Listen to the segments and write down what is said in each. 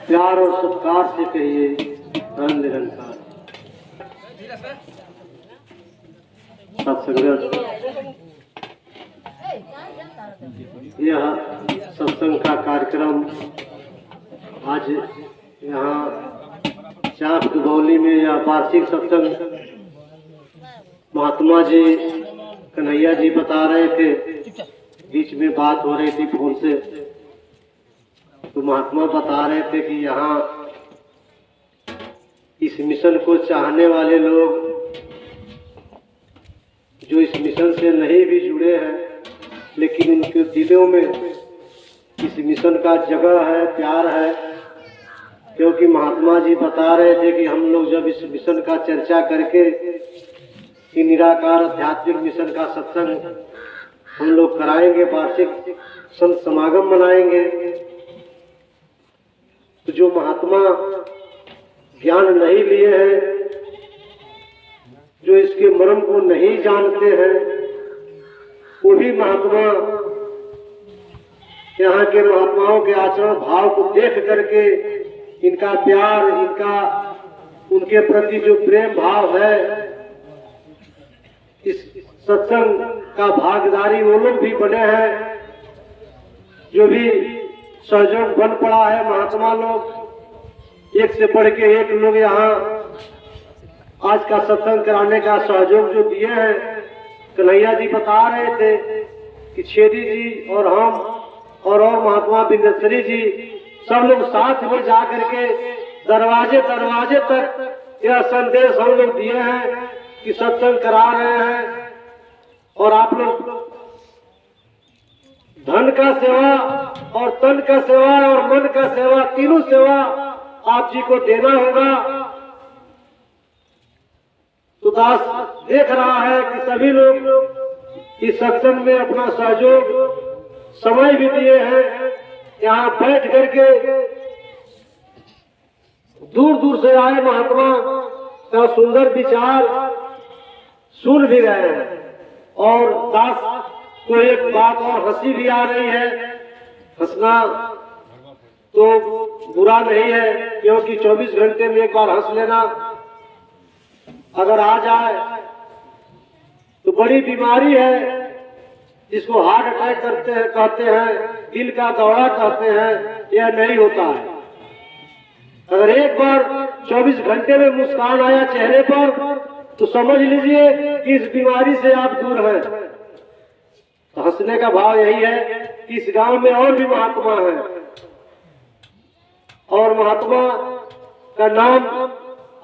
प्यार और सत्कार से कहिए धन निरंकार। सत्संग यह सत्संग का कार्यक्रम आज यहाँ चाक दुबौली में यह वार्षिक सत्संग महात्मा जी कन्हैया जी बता रहे थे, बीच में बात हो रही थी फोन से, तो महात्मा बता रहे थे कि यहाँ इस मिशन को चाहने वाले लोग जो इस मिशन से नहीं भी जुड़े हैं, लेकिन उनके दिलों में इस मिशन का जगह है, प्यार है। क्योंकि महात्मा जी बता रहे थे कि हम लोग जब इस मिशन का चर्चा करके कि निराकार आध्यात्मिक मिशन का सत्संग हम लोग कराएंगे, वार्षिक संत समागम मनाएंगे, तो जो महात्मा ज्ञान नहीं लिए हैं, जो इसके मर्म को नहीं जानते हैं, वो भी महात्मा यहाँ के महात्माओं के आचरण भाव को देख करके इनका प्यार, इनका उनके प्रति जो प्रेम भाव है, इस सत्संग का भागीदारी वो लोग भी बने हैं, जो भी सहयोग बन पड़ा है। महात्मा लोग एक से बढ़ के एक लोग यहाँ आज का सत्संग कराने का सहयोग जो दिए हैं। कन्हैया जी बता रहे थे कि छेदी जी और हम और महात्मा बिंदेश्वरी जी सब लोग साथ में जा करके दरवाजे दरवाजे तक यह संदेश हम लोग दिए हैं कि सत्संग करा रहे हैं और आप लोग धन का सेवा और तन का सेवा और मन का सेवा, तीनों सेवा आप जी को देना होगा। तो दास देख रहा है कि सभी लोग इस सत्संग में अपना सहयोग समय भी दिए हैं। यहाँ बैठ करके दूर दूर से आए महात्मा का सुंदर विचार सुन भी रहे हैं। और दास को एक बात और हंसी भी आ रही है। हंसना तो बुरा नहीं है, क्योंकि 24 घंटे में एक बार हंस लेना अगर आ जाए तो बड़ी बीमारी है, जिसको हार्ट अटैक कहते हैं, दिल का दौरा कहते हैं, यह नहीं होता है। अगर एक बार 24 घंटे में मुस्कान आया चेहरे पर तो समझ लीजिए कि इस बीमारी से आप दूर हैं। तो हंसने का भाव यही है कि इस गांव में और भी महात्मा हैं, और महात्मा का नाम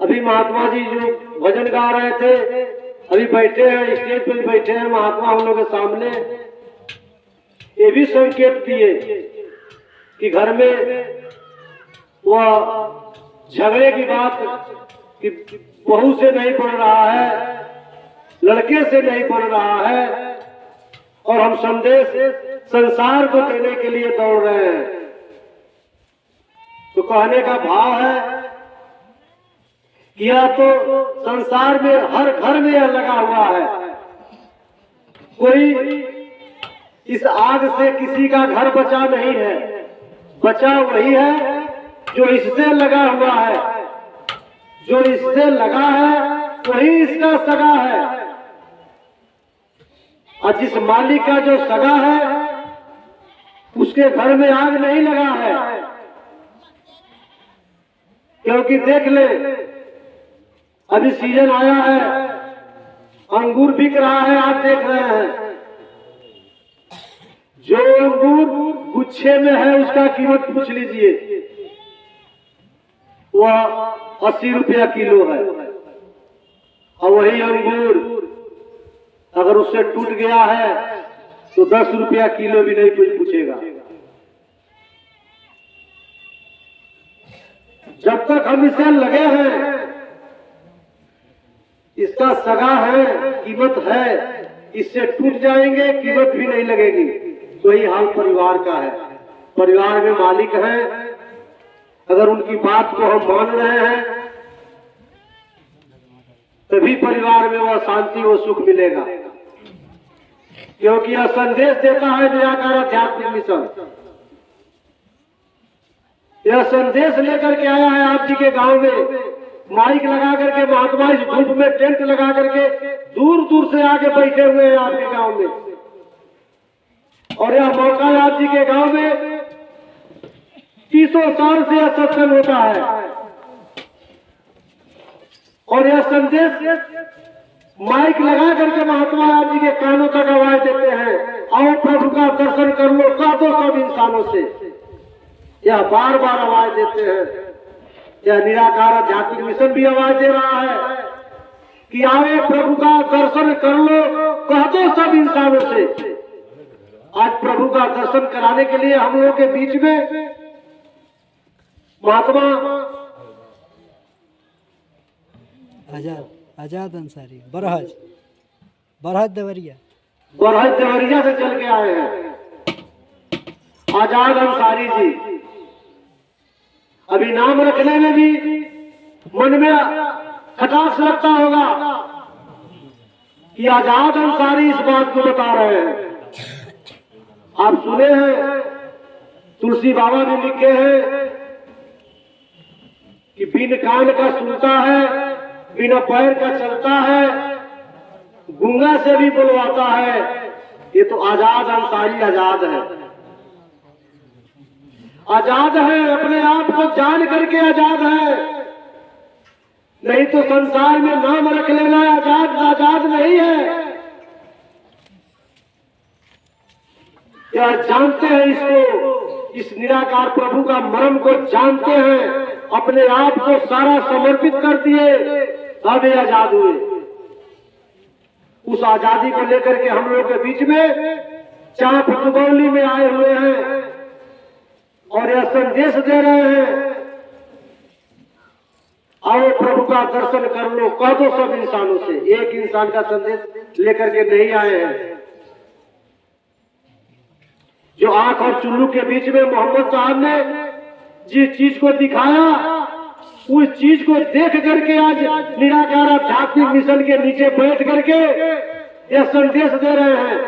अभी महात्मा जी जो भजन गा रहे थे अभी बैठे हैं, स्टेज पे बैठे हैं महात्मा हम लोग के सामने। ये भी संकेत दिए कि घर में वह झगड़े की बात कि बहू से नहीं पड़ रहा है, लड़के से नहीं पड़ रहा है, और हम संदेश संसार को देने के लिए दौड़ रहे हैं। तो कहने का भाव है कि यह तो संसार में हर घर में यह लगा हुआ है। कोई इस आग से किसी का घर बचा नहीं है, बचा वही है जो इससे लगा हुआ है। जो इससे लगा है वही इसका सगा है, और जिस मालिक का जो सगा है उसके घर में आग नहीं लगा है। क्योंकि देख ले, अभी सीजन आया है, अंगूर बिक रहा है, आप देख रहे हैं। जो अंगूर गुच्छे में है उसका कीमत पूछ लीजिए, वह 80 रुपया किलो है। और वही अंगूर अगर उससे टूट गया है तो 10 रुपया किलो भी नहीं कोई पूछेगा। जब तक हम इसे लगे हैं, इसका सगा है, कीमत है, इससे टूट जाएंगे, कीमत भी नहीं लगेगी। वही हाल परिवार का है। परिवार में मालिक हैं, अगर उनकी बात को हम मान रहे हैं तभी परिवार में वह शांति व सुख मिलेगा। क्योंकि यह संदेश देता है निराकार आध्यात्मिक मिशन यह संदेश लेकर के आया है आप जी के गांव में। माइक लगा करके महात्मा इस धूप में टेंट लगा करके दूर दूर से आके बैठे हुए हैं आपके गांव में। और यह मौका है आप जी के गांव में 300 साल से यह सत्संग होता है। और यह संदेश माइक लगा करके महात्मा आप जी के कानों तक आवाज देते हैं, आओ प्रभु का दर्शन कर लो, कह दो सब इंसानों से। यह बार बार आवाज देते हैं। यह निराकार आध्यात्मिक मिशन भी आवाज दे रहा है कि आओ प्रभु का दर्शन कर लो, कह दो सब इंसानों से। आज प्रभु का दर्शन कराने के लिए हम लोगों के बीच में महात्मा आजाद अंसारी बरहज देवरिया से चल के आए हैं। आजाद अंसारी जी, अभी नाम रखने में भी मन में खटास लगता होगा कि आजाद अंसारी इस बात को बता रहे हैं। आप सुने हैं, तुलसी बाबा भी लिखे हैं कि बिन कान का सुनता है, बिना पैर का चलता है, गूंगा से भी बुलवाता है। ये तो आजाद अंसारी आजाद है। आजाद है, अपने आप को जान करके आजाद है। नहीं तो संसार में नाम रख लेना आजाद नहीं है। क्या जानते हैं इसको, इस निराकार प्रभु का मर्म को जानते हैं, अपने आप को सारा समर्पित कर दिए, अब ये आजाद हुए। उस आजादी को लेकर के हम लोगों के बीच में चाप दुबौली में आए हुए हैं और यह संदेश दे रहे हैं, आओ प्रभु का दर्शन कर लो, कह दो सब इंसानों से। एक इंसान का संदेश लेकर के नहीं आए हैं। जो आंख और चुल्लू के बीच में मोहम्मद साहब ने जिस चीज को दिखाया, उस चीज को देख करके आज निराकार आध्यात्मिक मिशन के नीचे बैठ करके यह संदेश दे रहे हैं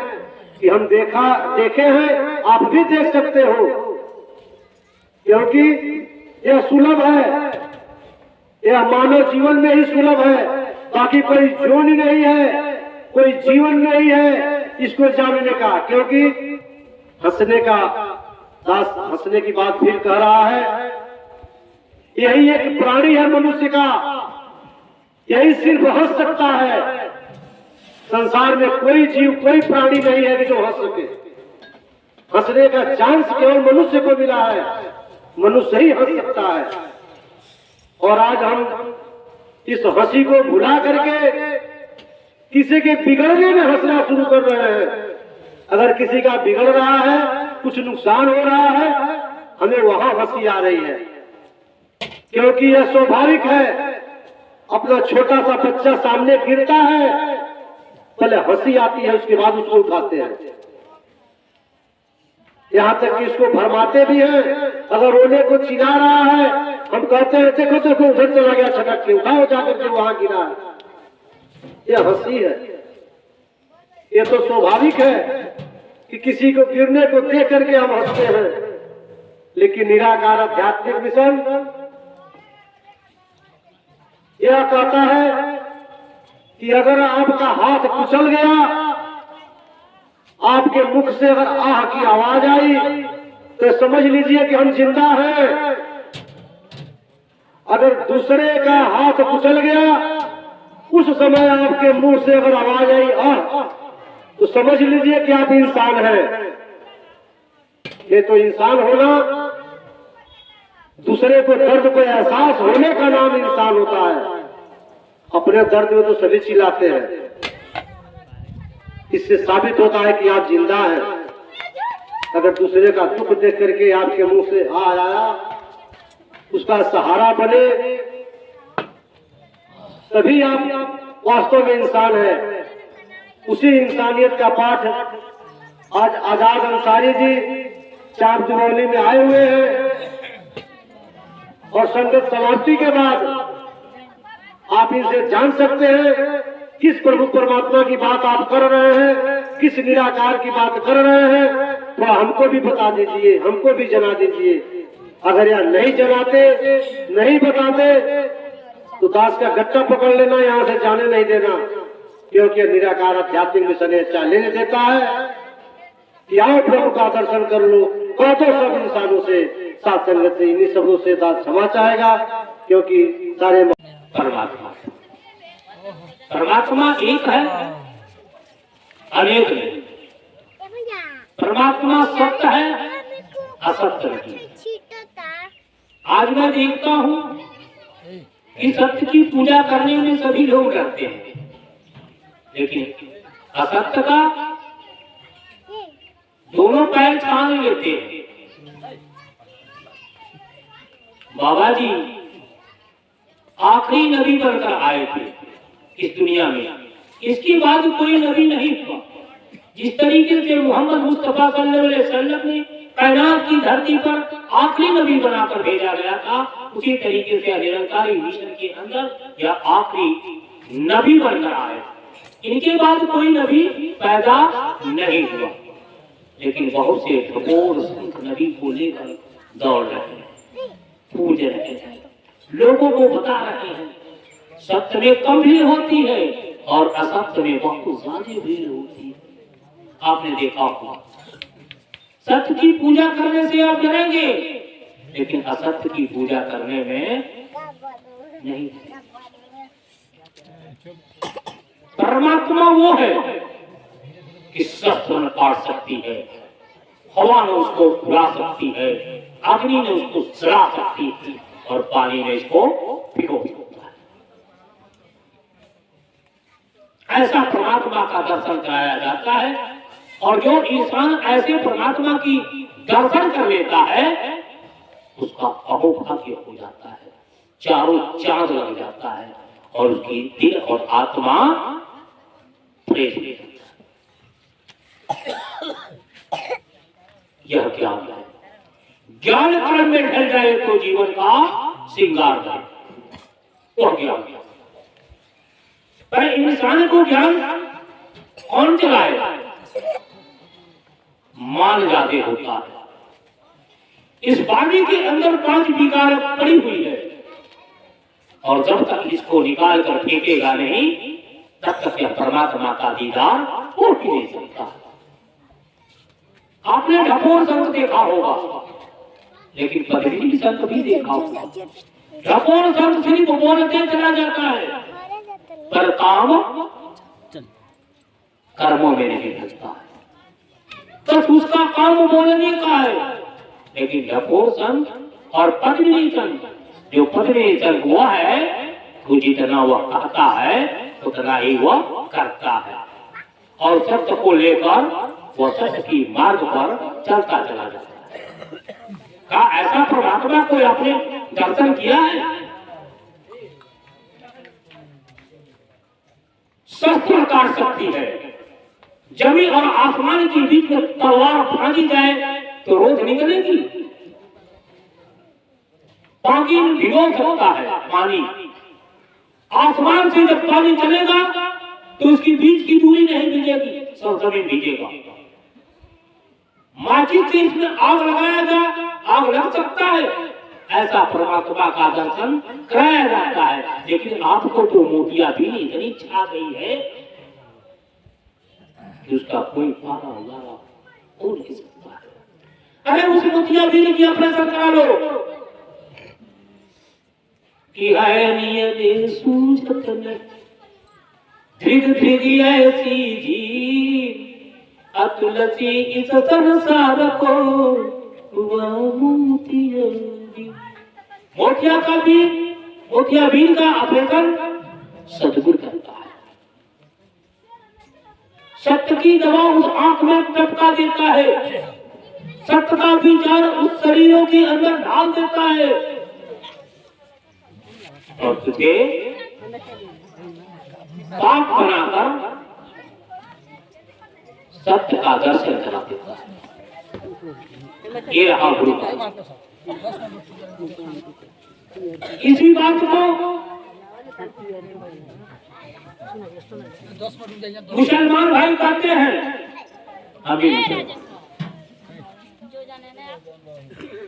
कि हम देखे हैं, आप भी देख सकते हो। क्योंकि यह सुलभ है, यह मानव जीवन में ही सुलभ है, बाकी कोई जोन नहीं है, कोई जीवन नहीं है इसको जानने का। क्योंकि हंसने का दास हंसने की बात फिर कह रहा है, यही एक प्राणी है मनुष्य का, यही सिर्फ हंस सकता है। संसार में कोई जीव, कोई प्राणी नहीं है कि जो हंस सके। हंसने का चांस केवल मनुष्य को मिला है, मनुष्य ही हंस सकता है। और आज हम इस हंसी को भुला करके किसी के बिगड़ने में हंसना शुरू कर रहे हैं। अगर किसी का बिगड़ रहा है, कुछ नुकसान हो रहा है, हमें वहां हंसी आ रही है। क्योंकि यह स्वाभाविक है, अपना छोटा सा बच्चा सामने गिरता है, पहले हंसी आती है, उसके बाद उसको उठाते हैं। यहाँ तक कि इसको भरमाते भी हैं। अगर रोने को चिल्ला रहा है, हम कहते हैं देखो देखो उधर चला गया छटक के, उठाओ जाकर के वहां गिरा है। यह हंसी है। ये तो स्वाभाविक है कि किसी को गिरने को देख करके हम हंसते हैं। लेकिन निराकार आध्यात्मिक मिशन यह कहता है कि अगर आपका हाथ कुचल गया, आपके मुख से अगर आह की आवाज आई, तो समझ लीजिए कि हम जिंदा हैं। अगर दूसरे का हाथ कुचल गया, उस समय आपके मुंह से अगर आवाज आई आह, तो समझ लीजिए कि आप इंसान हैं। ये तो इंसान होना, दूसरे को दर्द को एहसास होने का नाम इंसान होता है। अपने दर्द में तो सभी चिल्लाते हैं। इससे साबित होता है कि आप जिंदा हैं। अगर दूसरे का दुख देख करके आपके मुंह से आ आया, उसका सहारा बने, तभी आप वास्तव में इंसान हैं। उसी इंसानियत का पाठ आज आजाद अंसारी जी चाप दुबौली में आए हुए हैं। और संगत समाप्ति के बाद आप इनसे जान सकते हैं किस प्रभु परमात्मा की बात आप कर रहे हैं, किस निराकार की बात कर रहे हैं। तो हमको भी बता दीजिए, हमको भी जना दीजिए। अगर यह नहीं जलाते, नहीं बताते, तो दास का गट्टा पकड़ लेना, यहाँ से जाने नहीं देना, क्योंकि निराकार आध्यात्मिक मिशन ये चैलेंज देता है कि आओ प्रभु का दर्शन कर लो। कह तो सब इंसानों से, साथ संगत से, इन्हीं सबों से दास क्षमा चाहेगा, क्योंकि सारे परमात्मा परमात्मा एक है, अनेक है। परमात्मा सत्य है, असत्य नहीं। आज मैं देखता हूँ कि सत्य की पूजा करने में सभी लोग डरते हैं, लेकिन असत्य का दोनों पैर छान लेते हैं। बाबा जी आखिरी नबी बनकर आए थे इस दुनिया में, इसके बाद कोई नबी नहीं हुआ। जिस तरीके से मोहम्मद मुस्तफा सल्लल्लाहु अलैहि वसल्लम ने कायनात की धरती पर आखिरी नबी बनाकर भेजा गया था, उसी तरीके से निरंकारी मिशन के अंदर यह आखिरी नबी बनकर आए। इनके बाद कोई नबी पैदा नहीं हुआ, लेकिन बहुत से ठकोर संत नबी को लेकर दौड़ रहे हैं, पूज रहे हैं, लोगों को बता रहे हैं सत्य में कम भीड़ होती है और असत्य में बहुत ज्यादा भीड़ होती है। आपने देखा होगा सत्य की पूजा करने से आप डरेंगे, लेकिन असत्य की पूजा करने में नहीं। परमात्मा वो है कि सत्य न काट सकती है, हवा ने उसको उड़ा सकती है, अग्नि ने उसको जला सकती है और पानी ने इसको भिगो सकता है। ऐसा परमात्मा का दर्शन कराया जाता है, और जो इंसान ऐसे परमात्मा की दर्शन कर लेता है उसका अहोभाग्य हो जाता है, चारों चांद लग जाता है और उसकी दिल और आत्मा फ्रेश हो जाता है। यह ज्ञान है, ज्ञान क्रम में ढल जाए तो जीवन का श्रृंगार है, वह ज्ञान। पर इंसान को ज्ञान कौन चलाए? मान जाते होता है। इस बाणी के अंदर 5 विकार पड़ी हुई है, और जब तक इसको निकाल कर फेंकेगा नहीं, तब तक यह परमात्मा का दीदार हो ही नहीं सकता। आपने ढकोर संत देखा होगा, लेकिन पगड़ी संत भी देखा होगा। ढकोर संत सिर्फ बोलते चला जाता है, पर काम कर्मों में नहीं ढलता है। तो उसका काम बोलने का है, लेकिन ढकोर संत और पद्मिनी संत, जो पद्मिनी संत वह है वो जितना वह कहता है उतना ही वह करता है, और सत्य को लेकर वह सत्य की मार्ग पर चलता चला जाता है। क्या ऐसा परमात्मा कोई आपने दर्शन किया है? शस्त्र काट सकती है, जमीन और आसमान के बीच में तलवार फांदी जाए तो रोज निकलेगी। पानी भिगो सकता है, पानी आसमान से जब पानी चलेगा तो उसकी बीच की दूरी नहीं भिजेगी, सब जमीन भिजेगा। माचिस से इसमें आग लगाया जाए, आग लग सकता है। ऐसा परमात्मा का दर्शन कराया जाता है, लेकिन आपको तो मोतिया भी इतनी छा गई है कि उसका कोई फायदा हो नहीं सकता है। अरे उस मोतिया भी की ऑपरेशन करा लो कि है नियत सूझत में धृग धृग ऐसी जी अतुलसी इस संसार को मोतिया का भी मोतिया बीन का ऑपरेशन सदगुरु करता है। सत्य की दवा उस आंख में टपका देता है, सत्य का विचार उस शरीरों के अंदर डाल देता है और तुझे पाप बनाकर सत्य का दर्शन करा देता है। ये रहा गुरु का। इसी बात को मुसलमान भाई कहते हैं। अभी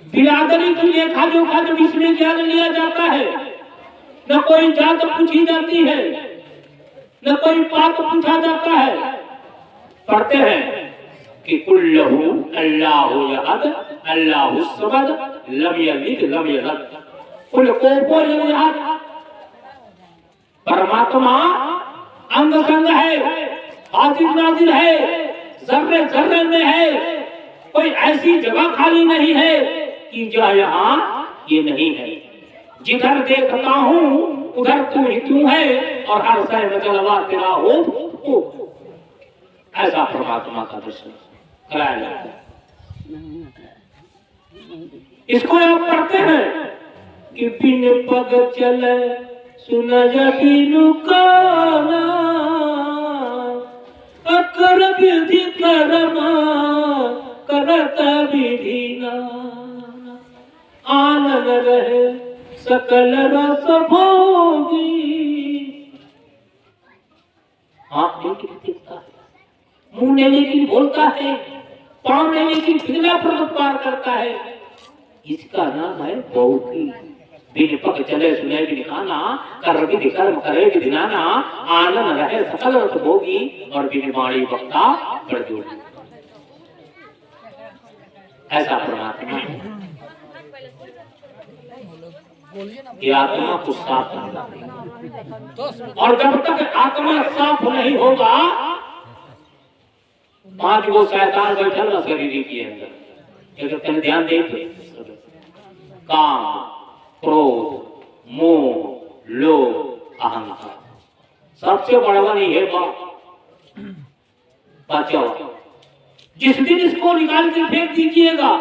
बिरादरी की लेखा जोखा जब इसमें ज्ञान लिया जाता है, न कोई जात पूछी जाती है, न कोई पाप पूछा जाता है। पढ़ते हैं कि कुल्लहु अल्लाहु यहद अल्लाहु समद लम यलिद लम यूलद। कुल को यहद, परमात्मा अंग संग है, हाजिर नाजिर है, जर्रे जर्रे में है। कोई ऐसी जगह खाली नहीं है कि जो यहाँ ये नहीं है। जिधर देखता हूँ उधर तू ही तू है, और हर शय में जलवा तेरा हो। ऐसा परमात्मा का दर्शन कराया जाता है। इसको आप पढ़ते हैं कि बिन पग चले सुन बिनु काना, अकर विधि करमा करत विधि नाना, आनंद रहे सकल रस भोगी। आँख लेकिन दिखता है, मुंह ने लेकिन बोलता है, पाँव ने लेकिन फिरना पर पार करता है। इसका नाम है भोगी। बिन पग चले सुने बिन खाना, कर विधि कर्म करे विधि नाना, आनंद रहे सकल रस भोगी, और बिन वाणी वक्ता बड़ जोड़ी। ऐसा परमात्मा है। ये आत्मा को साफ करना, और जब तक आत्मा साफ नहीं होगा, पांच वो शैतान बैठल ना शरीर के अंदर। एक तन ध्यान दे, काम, क्रोध, मोह, लोभ, अहंकार, सबसे बड़ा नहीं है बचाओ। जिस दिन इसको निकाल के फेंक दीजिएगा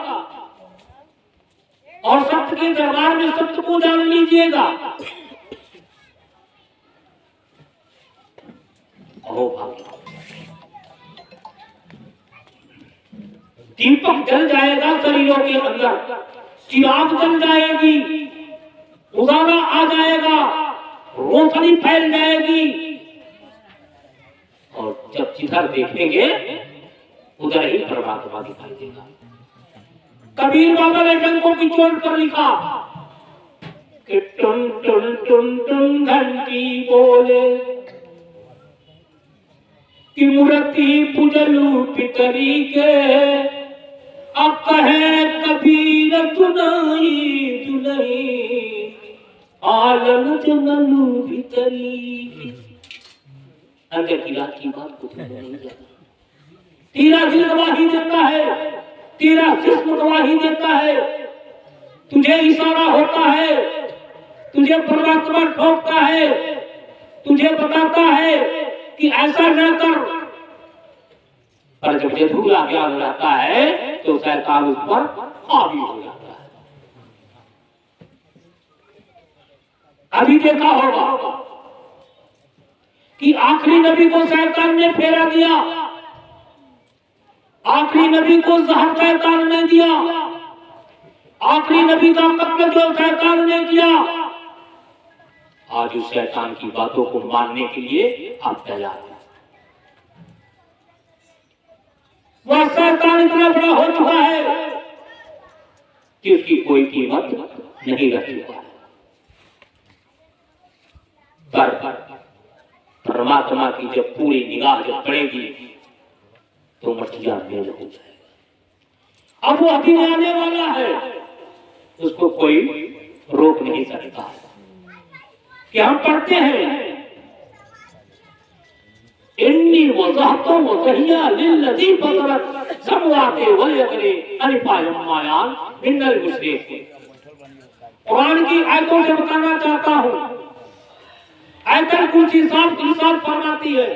और सत्य के दरबार में सत्य को जान लीजिएगा, ओ भाग्य, दीपक जल जाएगा शरीरों के अंदर, चिराग जल जाएगी, उजाला आ जाएगा, रोशनी फैल जाएगी, और जब जिधर देखेंगे उधर ही परमात्मा दिखाई देगा। कबीर बाबा ने डंकों की चोट पर लिखा कि टुन टुन टुन टुन घंटी बोले कि मूर्ति पूजलू पितरी के, अब कहे कबीर सुनाई दुलई आलम जमलू भीतरी। अंदर की रात की बात कुछ नहीं जाता। तेरा दिल गवाही देता है, तेरा जिस्म गवाही देता है, तुझे इशारा होता है, तुझे परमात्मा ठोकता है, तुझे बताता है कि ऐसा न कर। पर जब ये धूला ज्ञान रहता है तो शैतान उस पर हावी हो जाता है। अभी देखा होगा कि आखिरी नबी को शैतान ने फेरा दिया, आखिरी नबी को जहर शैतान ने दिया, आखिरी नबी का कत्ल जो शैतान ने किया। आज उस शैतान की बातों को मानने के लिए आप तैयार हैं। वह शैतान इतना बड़ा हो चुका है कि उसकी कोई कीमत नहीं रह चुका है। पर परमात्मा की जब पूरी निगाह जब पड़ेगी तो मटिया मेल हो जाएगा। अब वो अभी आने वाला है, उसको कोई रोक नहीं सकता है। कि हम पढ़ते हैं इन्नी वज़हतो वज़हिया लिल्लज़ी फ़तरत समवाते वलयदरे अनिपायम मायान मिनल मुशरिक। कुरान की आयतों से बताना चाहता हूँ, आयतन कुछ इंसाफ फरमाती है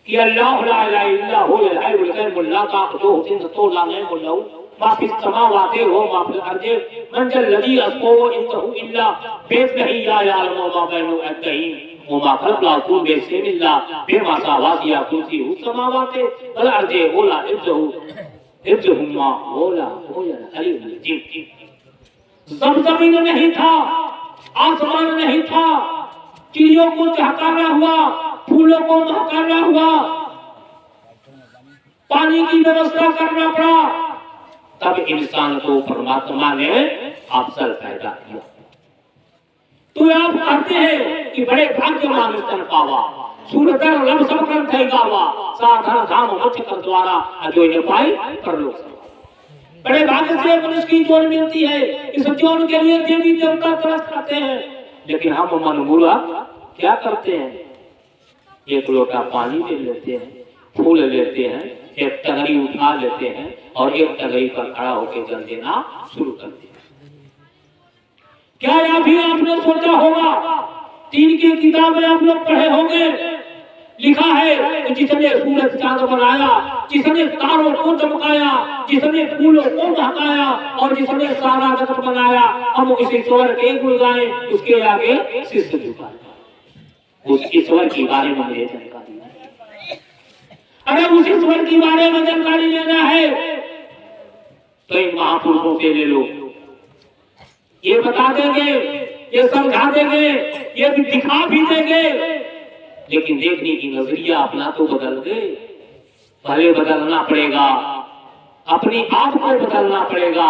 कि अल्लाह ला इलाहा इल्ला हुवल हय्युल क़य्यूम ला ताख़ुज़ुहु सिनतुन व ला नौम लहू मा फ़िस समावाति व मा फ़िल अर्ज़ि मन ज़ल्लज़ी यशफ़उ इंदहु इल्ला बिइज़्निही यअलमु मा बैना अयदैहिम व मा ख़लक़ल बिस्मिल्लाह बिमा सावातिया कुर्सियुहु समावाति वल अर्ज़ि व ला हिफ्ज़ुहुमा व ला हुवल अलीयुल अज़ीम। ज़मीन नहीं था, आसमान नहीं था, चिड़ियों को चहकाना हुआ, फूलों को महकाना हुआ, पानी की व्यवस्था करना पड़ा, तब इंसान को परमात्मा ने अफसल पैदा किया। तो आप कहते हैं कि बड़े भाग्यवान स्तन पावा, सूरतर लब सब कर थे गावा, साधन धाम उच्च कर द्वारा अजोय पाई परलोक। बड़े भाग्य से मनुष्य की जोड़ मिलती है। इस जोड़ के लिए देवी देवता तरस खाते हैं, लेकिन हम मनमूला क्या करते हैं? एक लोटा पानी ले लेते हैं, फूल लेते हैं, एक टंगरी उठा लेते हैं और एक टंगरी पर खड़ा होकर जल देना शुरू कर देते हैं। क्या यह भी आपने सोचा होगा? 3 की किताबें आप लोग पढ़े होंगे, लिखा है कि जिसने सूरज चांद बनाया, जिसने तारों को चमकाया, जिसने फूलों को महकाया और जिसने सारा जगत बनाया, हम उस ईश्वर के गुण गाएं, उसके आगे शीश झुकाएं। उस ईश्वर के बारे में मुझे जानकारी है। अगर उस ईश्वर के बारे में जानकारी लेना है तो इन महापुरुषों से ले लो। ये बता देंगे, ये समझा देंगे, ये भी दिखा भी देंगे, लेकिन देखने की नजरिया अपना तो बदल गए। पहले बदलना पड़ेगा, अपने आप को बदलना पड़ेगा।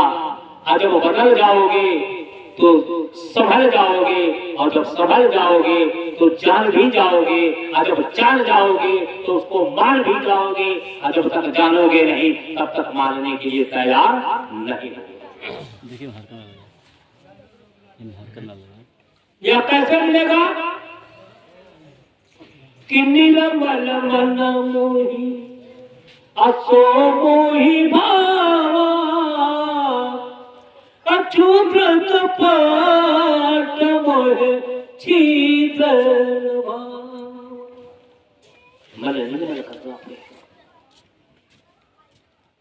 और जब बदल जाओगे तो संभल जाओगे, और जब संभल जाओगे तो जान भी जाओगे, और जब जान जाओगे तो उसको मान भी जाओगे, और जब तक जानोगे नहीं तब तक मानने के लिए तैयार नहीं। देखिए यह कैसे मिलेगा? कि निर्मल मन मोहि असो मोहि भावा, अछूत कपट मोह छीदर भाव। मन निर्मल करना पड़ेगा।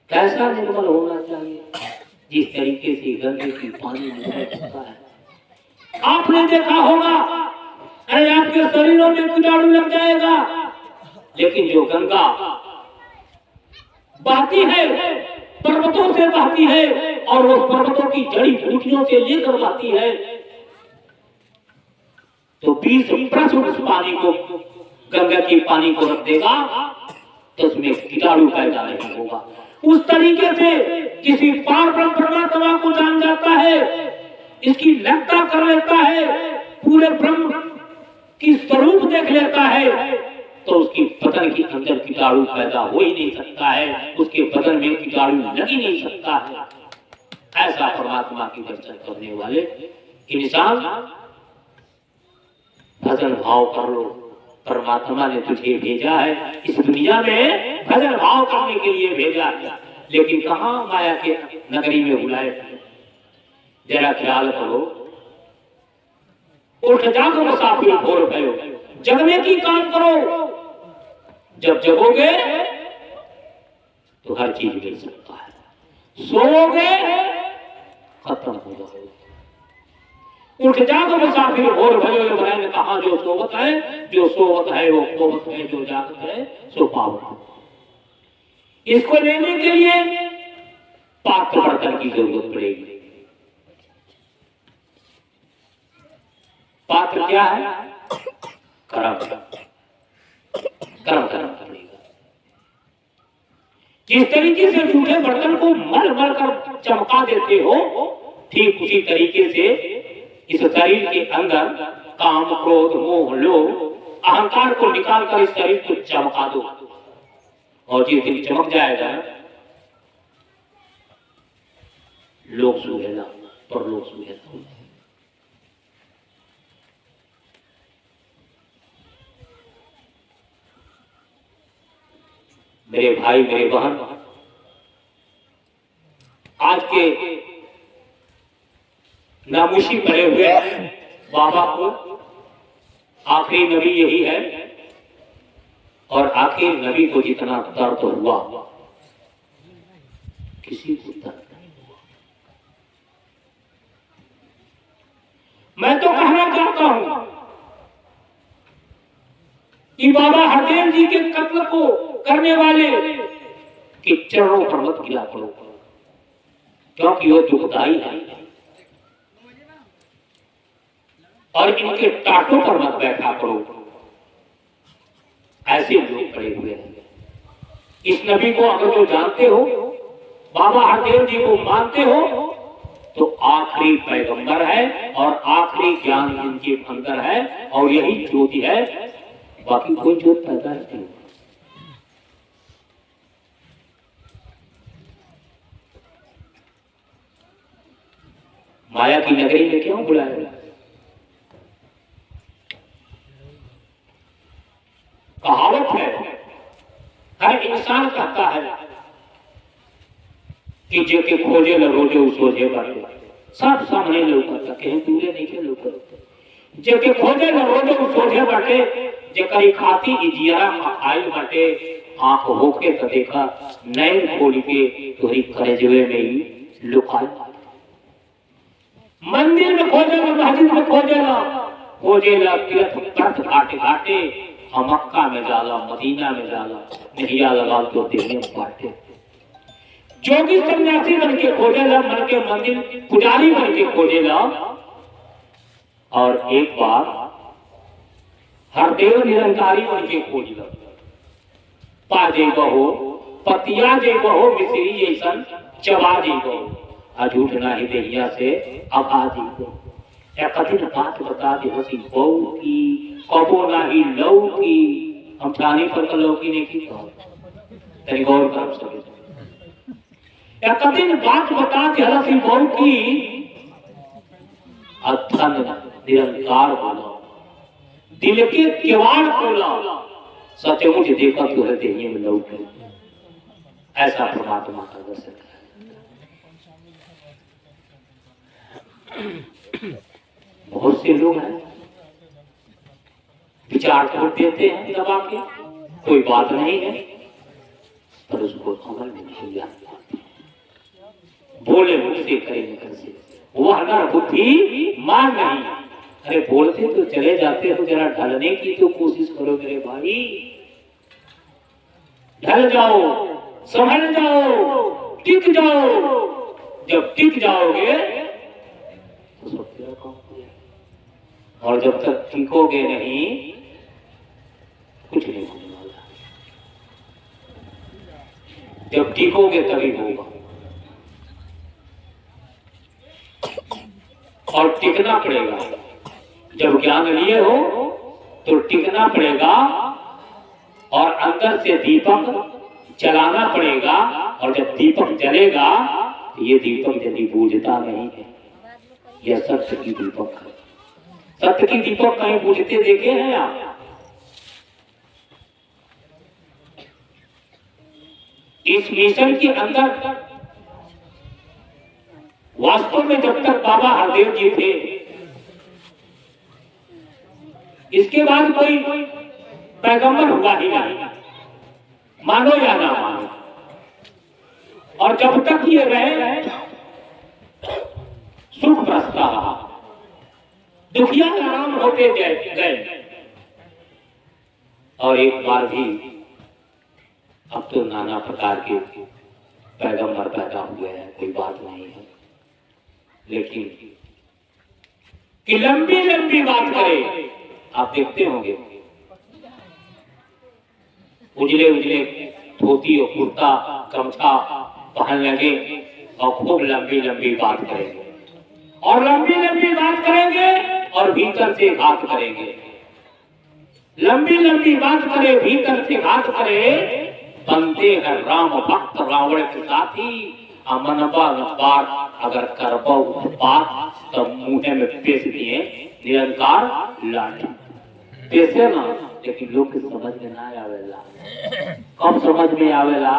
कैसा निर्मल होना चाहिए? जिस तरीके से गंगे की पानी निकल चुका है। आपने देखा होगा, अरे आपके शरीरों में कीटाणु लग जाएगा, लेकिन जो गंगा बहती है, पर्वतों से बहती है और वो पर्वतों की जड़ी बूटियों से लेकर बहती है, तो 20 वर्ष उस पानी को, गंगा के पानी को रख देगा तो उसमें कीटाणु पैदा नहीं होगा। उस तरीके से किसी पार ब्रह्म परमात्मा को जान जाता है, इसकी लगता कर लेता है, पूरे ब्रह्म की स्वरूप देख लेता है, तो उसकी बदन के अंदर कीटाणु पैदा हो ही नहीं सकता है, उसके बदन में कीटाणु लग ही नहीं सकता है। ऐसा परमात्मा की दर्शन करने वाले इंसान भजन भाव कर लो। परमात्मा ने तुझे भेजा है इस दुनिया में, भजन भाव करने के लिए भेजा है, लेकिन कहाँ माया के नगरी में बुलाए। जरा ख्याल करो, उठ जाकर मुसाफिर भोर भयो, जगने की काम करो। जब जगोगे तो हर चीज मिल सकता है, सोओगे खत्म हो जाओगे। उठ जाकर मुसाफिर भोर भयो, मैंने कहा जो सोवत है, जो सोवत है वो सोवत है, जो जागत है सो पावत। इसको लेने के लिए पात्र बर्तन की जरूरत पड़ेगी। पात्र क्या है? कर्म। कर्म करना पड़ेगा। जिस तरीके से झूठे बर्तन को मल मल कर चमका देते हो, ठीक उसी तरीके से इस शरीर के अंदर काम, क्रोध, मोह, लोभ, अहंकार को निकालकर इस शरीर को चमका दो, और जिस दिन चमक जाएगा लोग सुहेला पर लोग सुहेला। मेरे भाई, मेरे बहन, आज के नामुशी पड़े हुए बाबा को आखिरी नबी यही है, और आखिर नबी को जितना दर्द हुआ किसी को दर्द नहीं हुआ। मैं तो कहना चाहता हूं कि बाबा हरदेव जी के कत्ल को करने वाले के चरणों पर मत गिरा करो, क्योंकि वो दुखदाई है, और इनके टाटों पर मत बैठा करो। ऐसे लोग पड़े हुए हैं। इस नबी को अगर जो जानते हो, बाबा हरदेव जी को मानते हो तो आखिरी पैगंबर है और आखिरी ज्ञान जिनके अंदर है और यही ज्योति है, बाकी कोई ज्योत पैदा नहीं। माया की नगरी में क्यों बुलाया? कहावत है, हर इंसान कहता है कि जे के खोजे न रोजे सोझे बाटे, सब सामने लौकता, कहीं दूरे नहीं के लौकता। जे के खोजे न रोजे सोझे बाटे, जे करी खाती इजियारा आई बाटे, आंख होके तो देखा, नैन खोल के तोरी कलेजवे में ही लुकाई। मंदिर में खोजे न, मस्जिद में खोजे न तीर्थ घाटे घाटे, और मक्का में जाला, मदीना में जाला, नहिया लगा तो देने बाटे। जोगी सन्यासी बन के खोजेला, मन के मंदिर पुजारी बन के खोजेला। और एक बार हरदेव निरंकारी बन के खोजेला, पा जे बहो पतिया जे बहो मिश्री जैसन चबा जे बहो, अझूठ नाही देहिया से अब आ जी बहो। या कठिन बात बता दे हसी बहू की, कबो नाही लौ की, हम ठानी पर लौकी नहीं की तनी गौर कर सके। या कठिन बात बता दे हसी बहू की, अथन निरंकार बोला, दिल के किवाड़ खोला, सचमुच देखा तो है देहिए में लौ की। ऐसा परमात्मा का दर्शन है। बहुत से लोग हैं विचार कर देते हैं दबा के, कोई बात नहीं है, पर उसको अमल में नहीं आता। बोले मुझसे करेंगे कैसे, वह अगर बुद्धि मान नहीं। अरे बोलते तो चले जाते हो, जरा ढलने की तो कोशिश करो मेरे भाई। ढल जाओ, संभल जाओ, टिक जाओ। जब टिक जाओगे तो सब तेरा काम हो जाएगा। और जब तक टिकोगे नहीं, कुछ नहीं होने वाला। जब टिकोगे तभी होगा। और टिकना पड़ेगा। जब ज्ञान लिए हो तो टिकना पड़ेगा, और अंदर से दीपक जलाना पड़ेगा। और जब दीपक जलेगा, तो ये दीपक यदि बूझता नहीं है, यह सत्य की दीपक है। सत्य की दीपक कहीं बूझते देखे हैं आप? इस मिशन के अंदर वास्तव में जब तक बाबा हरदेव जी थे, इसके बाद कोई पैगंबर हुआ ही नहीं, मानो या ना मानो। और जब तक ये रहे, सुख बरसता रहा, दुखिया आराम होते गए। और एक बार भी अब तो नाना प्रकार के पैगंबर पैदा हुए हैं, कोई बात नहीं है। लेकिन कि लंबी लंबी बात करे, आप देखते होंगे उजले उजले धोती और कुर्ता गमछा पहन लगे और खूब लंबी लंबी बात करेंगे, और लंबी लंबी बात करेंगे और भीतर से घात करेंगे। लंबी लंबी बात करे, भीतर से घात करे, बनते हैं राम भक्त रावण के साथी। अमनबा बार अगर करबो बात, तो मुंह में पेश दिए निरंकार लाठी पेशे ना। लेकिन लोग के समझ में ना आवेला। कब समझ में आवेला?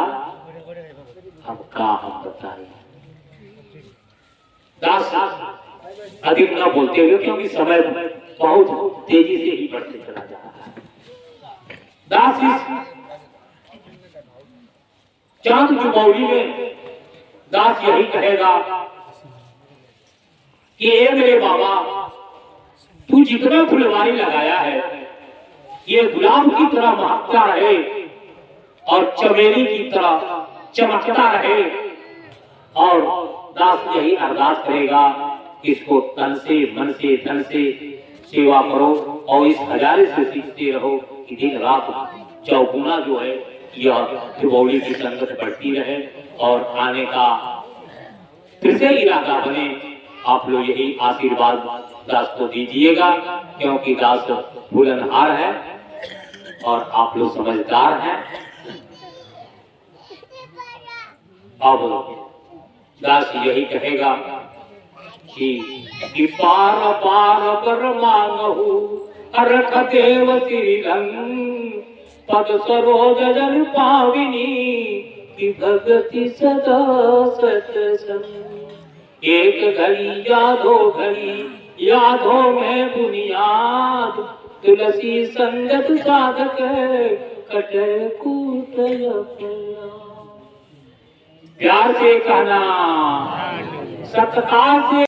अब का हम बताए। दास अधिक ना बोलते हुए, क्योंकि समय बहुत तेजी से ही बढ़ते चला जा रहा है। दास इस चांद की मौली में दास यही कहेगा कि ए मेरे बाबा, तू जितना फुलवारी लगाया है, ये गुलाब की तरह महकता रहे और चमेली की तरह चमकता रहे। और दास यही अरदास करेगा कि इसको तन से, मन से, धन से सेवा करो, और इस हजारे से सीखते रहो कि दिन रात चौगुना जो है यह त्रिभौली की संगत बढ़ती रहे और आने का फिर से इरादा बने। आप लोग यही आशीर्वाद दास को दीजिएगा, क्योंकि दास भूलनहार है और आप लोग समझदार हैं। अब दास यही कहेगा कि पार पार कर मांगहु अरख देव श्रीरंग पद सरोज जन पाविनी की भगति सदा सत्संग। एक घड़ी यादो घड़ी यादों में बुनियाद तुलसी संगत साधक कटे कूट प्यार से कहना सत्ता से